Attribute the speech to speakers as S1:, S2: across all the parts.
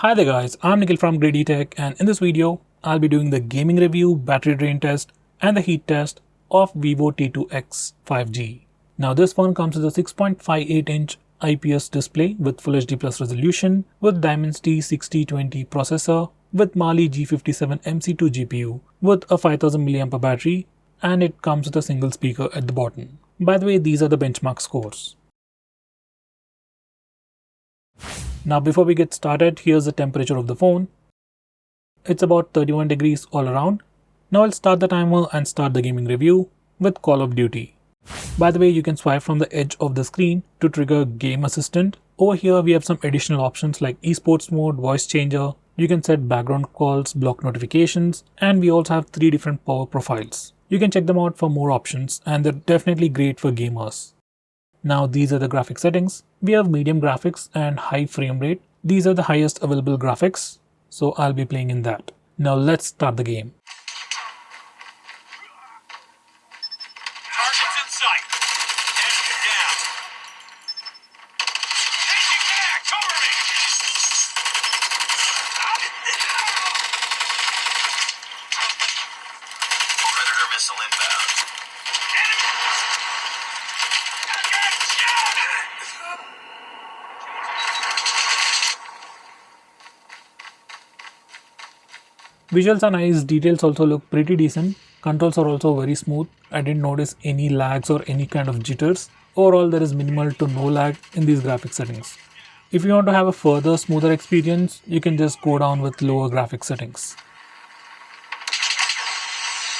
S1: Hi there guys, I'm Nikhil from GreedyTech, and in this video, I'll be doing the gaming review, battery drain test and the heat test of Vivo T2x 5G. Now this phone comes with a 6.58-inch IPS display with Full HD Plus resolution with Dimensity 6020 processor with Mali G57 MC2 GPU with a 5000 mAh battery, and it comes with a single speaker at the bottom. By the way, these are the benchmark scores. Now before we get started, here's the temperature of the phone. It's about 31 degrees all around. Now I'll start the timer and start the gaming review with Call of Duty. By the way, you can swipe from the edge of the screen to trigger Game Assistant. Over here we have some additional options like esports mode, voice changer. You can set background calls, block notifications, and we also have 3 different power profiles. You can check them out for more options, and they're definitely great for gamers. Now these are the graphic settings. We have medium graphics and high frame rate. These are the highest available graphics, so I'll be playing in that. Now let's start the game.
S2: Target's in sight. Enemy down. Changing back. Cover me. Predator missile inbound. Enemy. I got shot.
S1: Visuals are nice, details also look pretty decent, controls are also very smooth. I didn't notice any lags or any kind of jitters. Overall, there is minimal to no lag in these graphic settings. If you want to have a further smoother experience, you can just go down with lower graphic settings.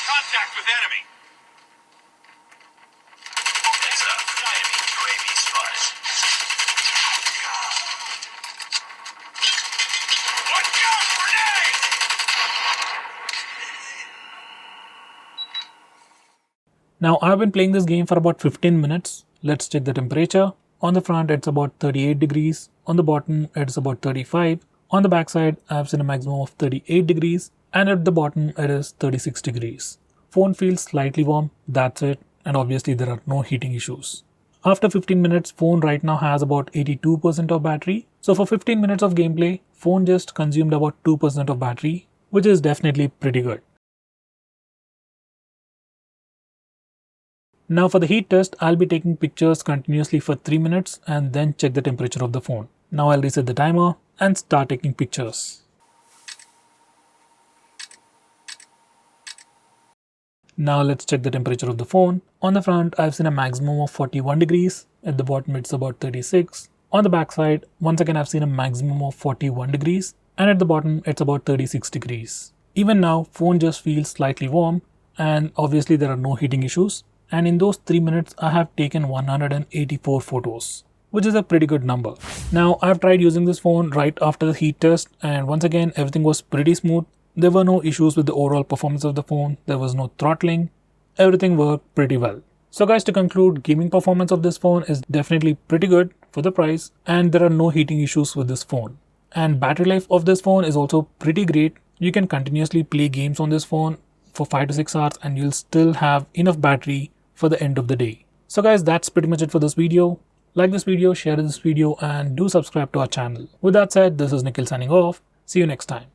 S2: Contact with enemy. Heads up. Enemy UAV spotted. Watch out! Grenade!
S1: Now I've been playing this game for about 15 minutes. Let's check the temperature. On the front it's about 38 degrees. On the bottom it's about 35. On the back side I've seen a maximum of 38 degrees. And at the bottom it is 36 degrees. Phone feels slightly warm, that's it. And obviously there are no heating issues. After 15 minutes, phone right now has about 82% of battery. So for 15 minutes of gameplay, phone just consumed about 2% of battery, which is definitely pretty good. Now for the heat test, I'll be taking pictures continuously for 3 minutes and then check the temperature of the phone. Now I'll reset the timer and start taking pictures. Now let's check the temperature of the phone. On the front, I've seen a maximum of 41 degrees. At the bottom, it's about 36. On the back side, once again, I've seen a maximum of 41 degrees. And at the bottom, it's about 36 degrees. Even now, phone just feels slightly warm. And obviously, there are no heating issues. And in those 3 minutes, I have taken 184 photos, which is a pretty good number. Now, I've tried using this phone right after the heat test. And once again, everything was pretty smooth. There were no issues with the overall performance of the phone. There was no throttling. Everything worked pretty well. So guys, to conclude, gaming performance of this phone is definitely pretty good for the price, and there are no heating issues with this phone. And battery life of this phone is also pretty great. You can continuously play games on this phone for 5 to 6 hours and you'll still have enough battery for the end of the day. So guys, that's pretty much it for this video. Like this video, share this video, and do subscribe to our channel. With that said, this is Nikhil signing off. See you next time.